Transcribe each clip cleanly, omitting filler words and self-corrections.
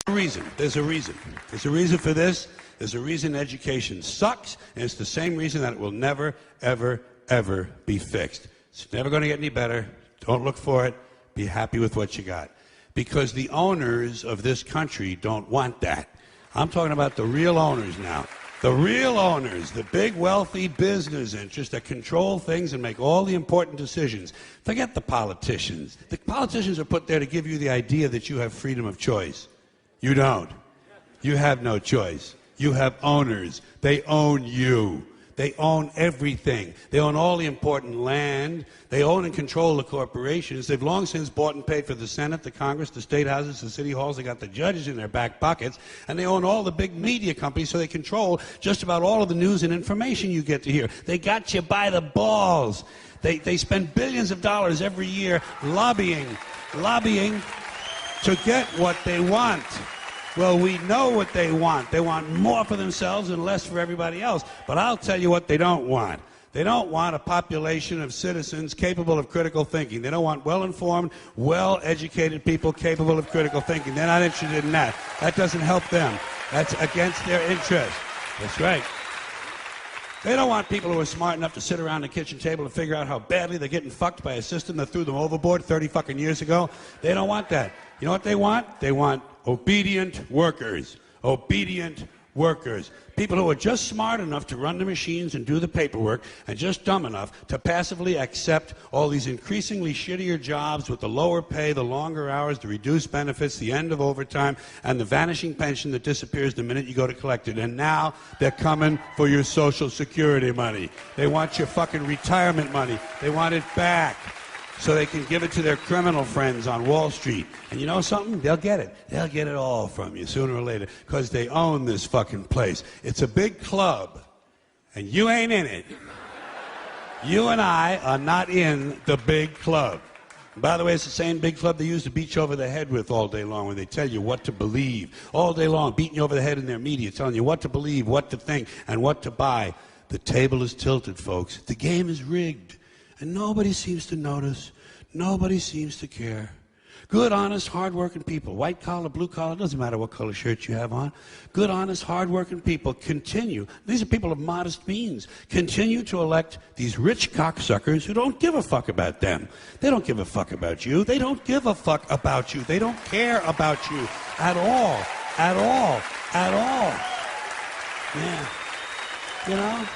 reason. There's a reason. There's a reason for this. There's a reason education sucks, and it's the same reason that it will never, ever, ever be fixed. It's never going to get any better. Don't look for it. Be happy with what you got. Because the owners of this country don't want that. I'm talking about the real owners now. The real owners, the big wealthy business interests that control things and make all the important decisions. Forget the politicians. The politicians are put there to give you the idea that you have freedom of choice. You don't. You have no choice. You have owners. They own you. They own everything. They own all the important land. They own and control the corporations. They've long since bought and paid for the Senate, the Congress, the state houses, the city halls. They got the judges in their back pockets. And they own all the big media companies, so they control just about all of the news and information you get to hear. They got you by the balls. They spend billions of dollars every year lobbying to get what they want. Well, we know what they want. They want more for themselves and less for everybody else. But I'll tell you what they don't want. They don't want a population of citizens capable of critical thinking. They don't want well-informed, well-educated people capable of critical thinking. They're not interested in that. That doesn't help them. That's against their interest. That's right. They don't want people who are smart enough to sit around the kitchen table and figure out how badly they're getting fucked by a system that threw them overboard 30 fucking years ago. They don't want that. You know what they want? They want obedient workers. Obedient workers. People who are just smart enough to run the machines and do the paperwork and just dumb enough to passively accept all these increasingly shittier jobs with the lower pay, the longer hours, the reduced benefits, the end of overtime, and the vanishing pension that disappears the minute you go to collect it. And now they're coming for your Social Security money. They want your fucking retirement money. They want it back so they can give it to their criminal friends on Wall Street. And you know something? They'll get it. They'll get it all from you sooner or later because they own this fucking place. It's a big club, and you ain't in it. You and I are not in the big club. By the way, it's the same big club they use to beat you over the head with all day long when they tell you what to believe. All day long, beating you over the head in their media, telling you what to believe, what to think, and what to buy. The table is tilted, folks. The game is rigged. And nobody seems to notice. Nobody seems to care. Good, honest, hard-working people, white collar, blue collar, doesn't matter what color shirt you have on. Good, honest, hard-working people continue. These are people of modest means. Continue to elect these rich cocksuckers who don't give a fuck about them. They don't give a fuck about you. They don't give a fuck about you. They don't care about you at all. At all. At all. Yeah. You know?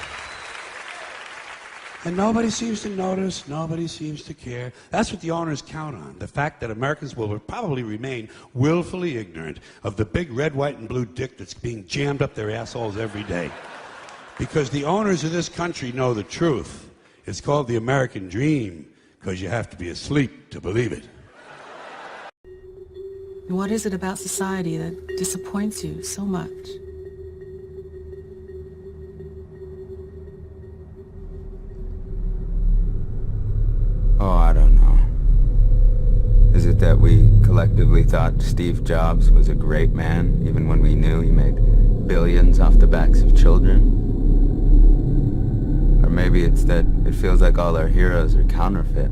And nobody seems to notice, nobody seems to care. That's what the owners count on, the fact that Americans will probably remain willfully ignorant of the big red, white, and blue dick that's being jammed up their assholes every day. Because the owners of this country know the truth. It's called the American dream, because you have to be asleep to believe it. What is it about society that disappoints you so much? Oh, I don't know. Is it that we collectively thought Steve Jobs was a great man, even when we knew he made billions off the backs of children? Or maybe it's that it feels like all our heroes are counterfeit.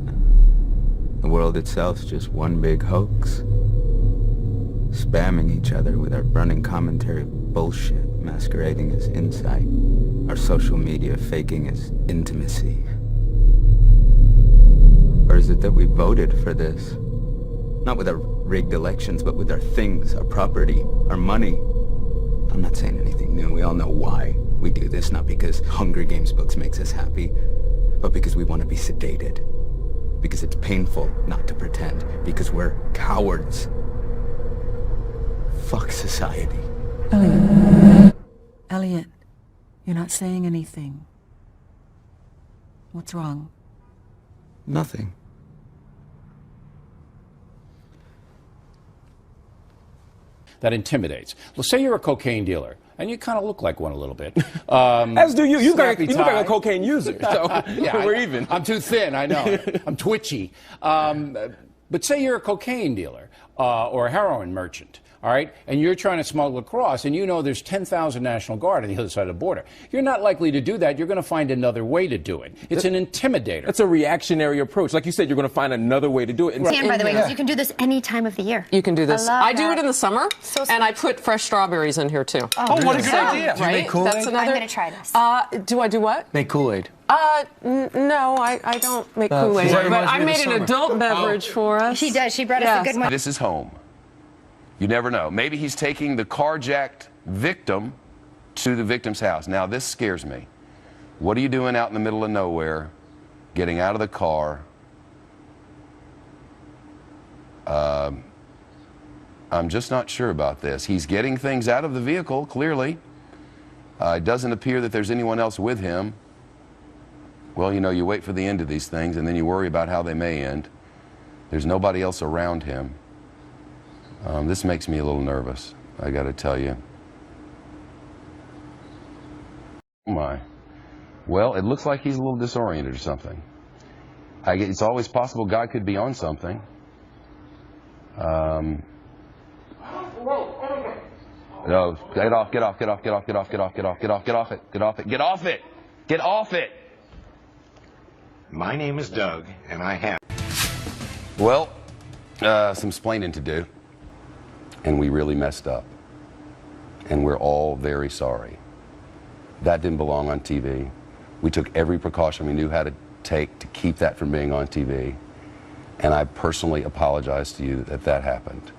The world itself's just one big hoax. Spamming each other with our running commentary bullshit masquerading as insight. Our social media faking as intimacy. Or is it that we voted for this? Not with our rigged elections, but with our things, our property, our money. I'm not saying anything new. We all know why we do this, not because Hunger Games books makes us happy, but because we want to be sedated. Because it's painful not to pretend. Because we're cowards. Fuck society. Elliot, you're not saying anything. What's wrong? Nothing. That intimidates. Let's say you're a cocaine dealer, and you kind of look like one a little bit. As do you. You look like a cocaine user, so yeah, we're even. I'm too thin, I know. I'm twitchy. But say you're a cocaine dealer or a heroin merchant all right, and you're trying to smuggle across, and you know there's 10,000 National Guard on the other side of the border. You're not likely to do that. You're going to find another way to do it. It's an intimidator. It's a reactionary approach. Like you said, you're going to find another way to do it. And by the way, because you can do this any time of the year. You can do this. I do that. it in the summer, So and I put fresh strawberries in here too. Oh, what a good idea. Do you make Kool-Aid? That's another. I'm going to try this. Do I do what? Make Kool-Aid. No, I don't make Kool-Aid, that but reminds me I of the made an summer. adult beverage for us. She does. She brought us a good one. This is home. You never know. Maybe he's taking the carjacked victim to the victim's house. Now, this scares me. What are you doing out in the middle of nowhere, getting out of the car? I'm just not sure about this. He's getting things out of the vehicle, clearly. It doesn't appear that there's anyone else with him. Well, you know, you wait for the end of these things, and then you worry about how they may end. There's nobody else around him. This makes me a little nervous, I got to tell you. Oh my. Well, it looks like he's a little disoriented or something. It's always possible God could be on something. No, get off it, get off it. My name is Doug, and I have... Well, some splaining to do, and we really messed up, and we're all very sorry. That didn't belong on TV. We took every precaution we knew how to take to keep that from being on TV, and I personally apologize to you that that happened.